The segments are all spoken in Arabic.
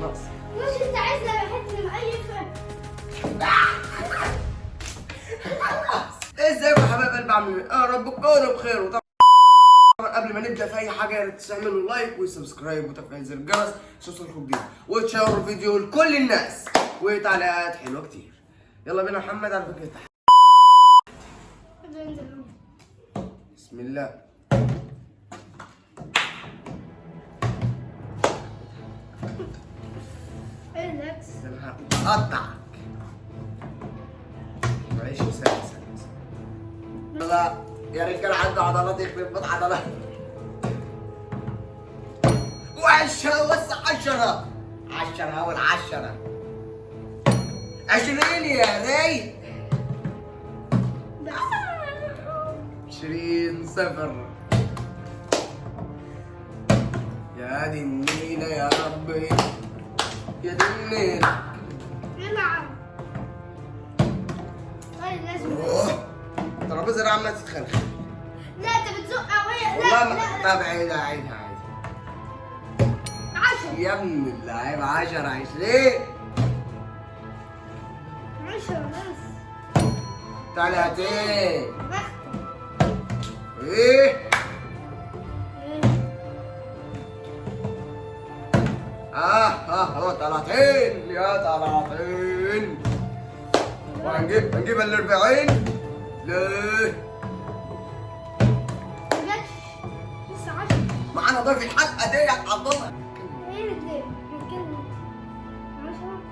ناقص. مش انت عايزه حته مقيفه. ازيكم يا حبايب قلبي، عاملين ايه؟ يا رب تكونوا بخير. وطبعا قبل ما نبدا في اي حاجه يا ريت تعملوا لايك وسبسكرايب وتفعيل زر الجرس عشان يوصلكم جديد، وتشيروا الفيديو لكل الناس، وتعليقات حلوه كتير. يلا بينا يا محمد على فكره. بسم الله. ريلاكس. انا هقطعك. معلش سهل. يلا يا رجال، عنده عضلات يخرب بيت عضلات. وعشرة بس 10 أول 10 20 يا رايق. 20 0. يا دي النيلة يا ربي، يا دي النيلة. يلعب. طيب لازم. الترابيزة دي عمالة تتخلخل. لا انت بتزقها وهي والله لا. طب عيدها 10 يا ابن اللعيبة. 10 20 10 بس. 30 بختم. ايه اهو 30 يا 30. وهنجيب ال 40. ليه؟ ما جاتش لسه 10. معانا ضيف الحلقة دي حضرها. ايه اللي هنتكلم 10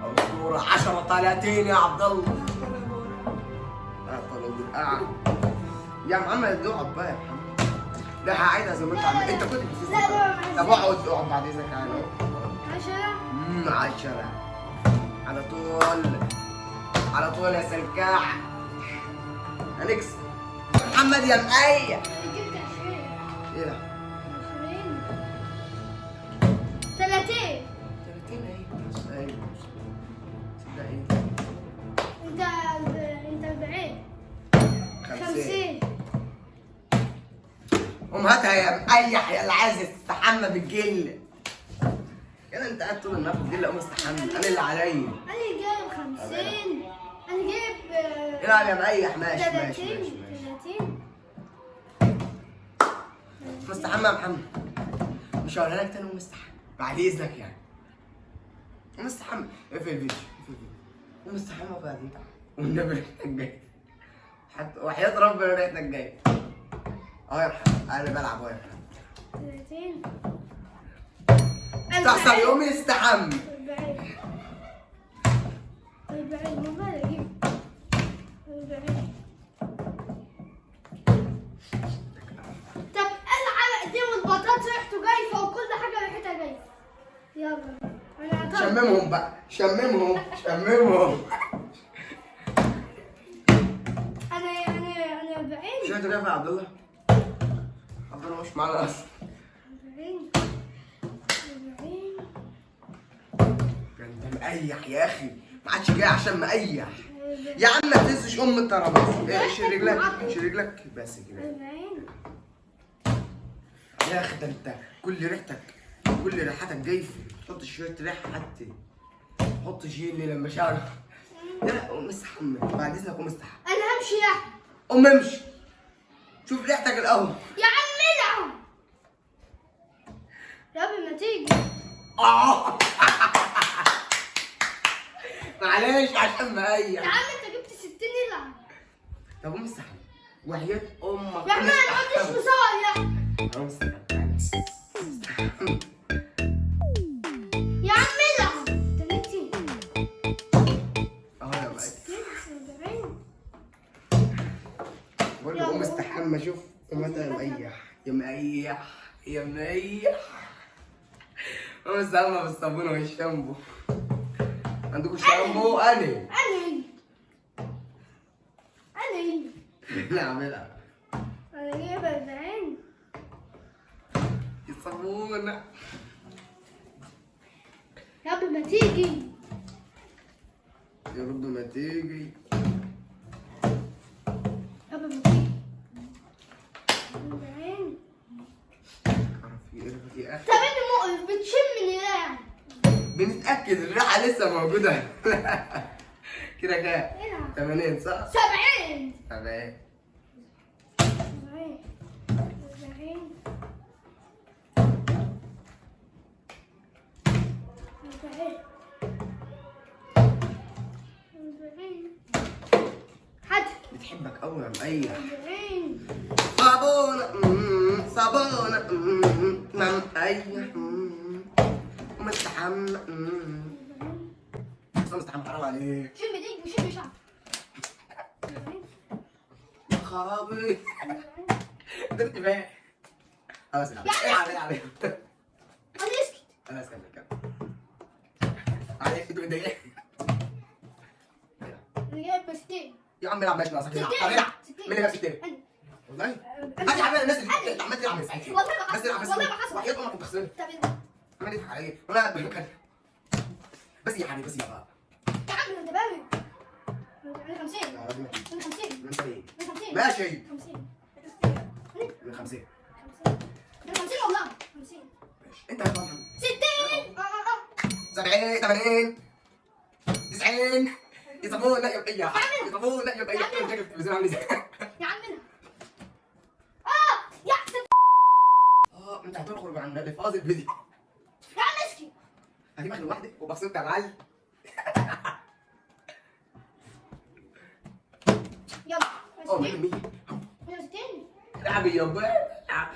او صورة 10 30 يا عبد الله. يا محمد اقعد بقى يا محمد. لا هعيدها زي ما انت عملت. انت كنت بتسيب. طب اقعد بعد اذنك. يعني 10 10 على طول يا سلكاح. هنكسب محمد يا مقيع. جبت 20. ايه ده؟ 20 30 30 اهي. صدقني انت 40 50. قوم هاتها يا مقيح يا اللي عايز تستحمى بالجل. كده انت قاعد طول النهار بالجل. قوم استحمى، انا اللي عليا. انا جايب 50. انا جايب العب يا مقيح. ماشي 30. مستحمى يا محمد. مش هقولها لك تاني. قوم استحمى بعد اذنك يعني. قوم استحمى. اقفل الفيديو. قوم استحمى وبعدين تعالى. والنبي ريحتك جاي. حتى وحياة ربنا ريحتك جاي. يا محمد انا بلعب يا محمد. 30 تحصل يوم يستحمى. 40 مو بالي اجيب 40. طب العب دي والبطاطس ريحته جايفه وكل حاجه ريحتها جايفه. يلا انا شممهم بقى. شممهم. انا 40. شفت ده يا عبد الله؟ عبد الله مش معانا اصلا. 40 انت مقيح يا اخي. ما عادش جاي عشان مقيح. يا عم ما تهزش الترابيزه. شيل رجلك بس كده. 40 يا اخي ده انت كل ريحتك جايفه. حط شويه ريحه حتى. حط جيلي لما شعرك. لا قوم استحمى بعد اذنك. قوم استحمى. انا همشي يا قوم امشي. شوف ريحتك الاول. يا عم العب يا قبل ما تيجي. معلش عشان مقيح. يا عم انت جبت 60 العب. طب قوم استحمى وحياة امك. يا عم انا ما عنديش مصايا. قوم استحمى. يا عم العب. 30 يا بقى 40 بقول له قوم استحمى. شوف قوم انت يا مقيح. قوم استحمى بالصابونه والشامبو. عندكم شامبو؟ انا لا اعملها. انا جايب 40. الصابونه يا قبل ما تيجي. يا رب ما تيجي. قبل ما تيجي 40. في ايه يا اخي؟ طب انت بتشمني ليه يعني؟ بنتأكد الريحة لسه موجودة. كده كام؟ العب 80 صح؟ 70 تمام. 70 حد بتحبك قوي يا مقيح. 40 صابونة صابونة مقيح ومستحمى مستحمى حرام عليك. شم ايديك وشم شعر يا خرابي انت انتباه. خلاص العب العب. انا اسكت انا اسكت كده عليك انتوا متضايقين. انا جايب بستين يا عم العب ماشي ناقصك العب. طب العب مين اللي جاب 60 والله؟ هات يا عم الناس اللي عمال تلعب من ساعتها. والله ما بس العب بس والله ما حصل. وحياة امك انت خسرت. طب عمال يضحك عليا وانا قاعد بفكر. بس يا حبيبي بس يا بابا. يا عم انت بارد من 50 يا راجل من 50 انت ايه؟ من 50 ماشي 50 من 50 من 50 والله 50 ماشي انت يا محمد 60 70 80 90 يصابون لا يبقى يصابون لا يبقى شايف التلفزيون عامل ازاي؟ يا عمنا يا انت هتخرج عن الفاظ الفيديو. يا عم اسكت هجيبك لوحدك وبصيت يا معلم. يلا اه 100 100 160 العب يا بابا العب.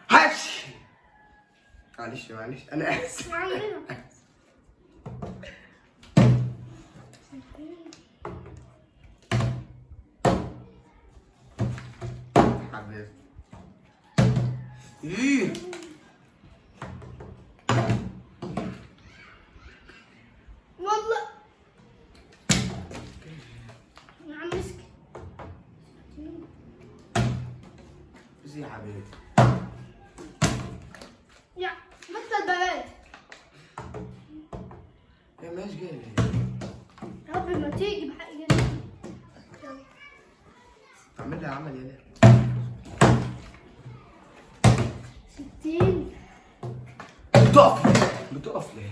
هش معلش انا اسف. يا عمنا حبيبي ايه والله يا عم اسكت بس يا حبيبي يا بطل بلد يا ماشي جاي يا رب ما تيجي بحق جدا تعمل لها عمل يا لا 60 بتقف ليه؟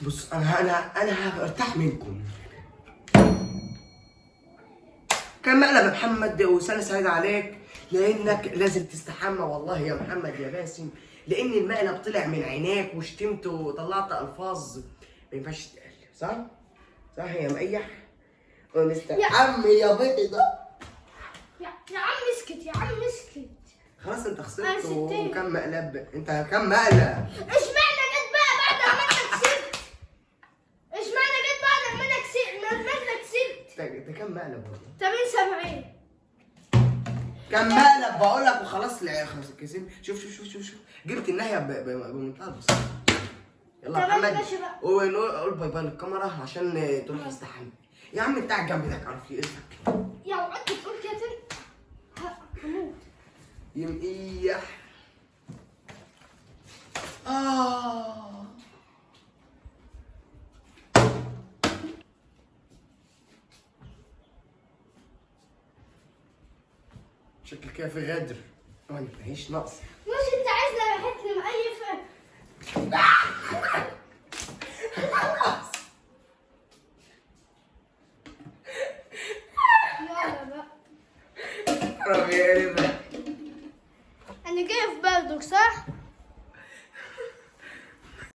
بص انا هرتاح منكم. كان مقلب يا محمد وسنه سعيده عليك لانك لازم تستحمى والله يا محمد يا باسم لان المقلب طلع من عينيك وشتمت وطلعت الفاظ ما ينفعش تتقال صح؟ صح يا مقيح؟ ومستحمي يا بيضه. يا عم اسكت يا عم اسكت خلاص انت أنا خسرت 60. وكم مقلب انت كم مقلب؟ اشمعنى جت بقى بعد ما انا كسبت اشمعنى جت بعد ما انا كسبت انت كم مقلب والله؟ 70 كم مقلب بقول لك وخلاص خلاص كسب. شوف جبت النهايه بمنتهى البساطه. يلا يا تمام محمد ماشي بقى. قول باي باي للكاميرا عشان تروح تستحمى. يا عم بتاع الجنب ده عارف اسمك يا وقعدت تقول كده هموت يمقيح. شكل كده في غدر ما هيش ناقص. مش انت عايزني ريحتني مقيفه يلا بقى ربي يا انا جاي في بالك صح؟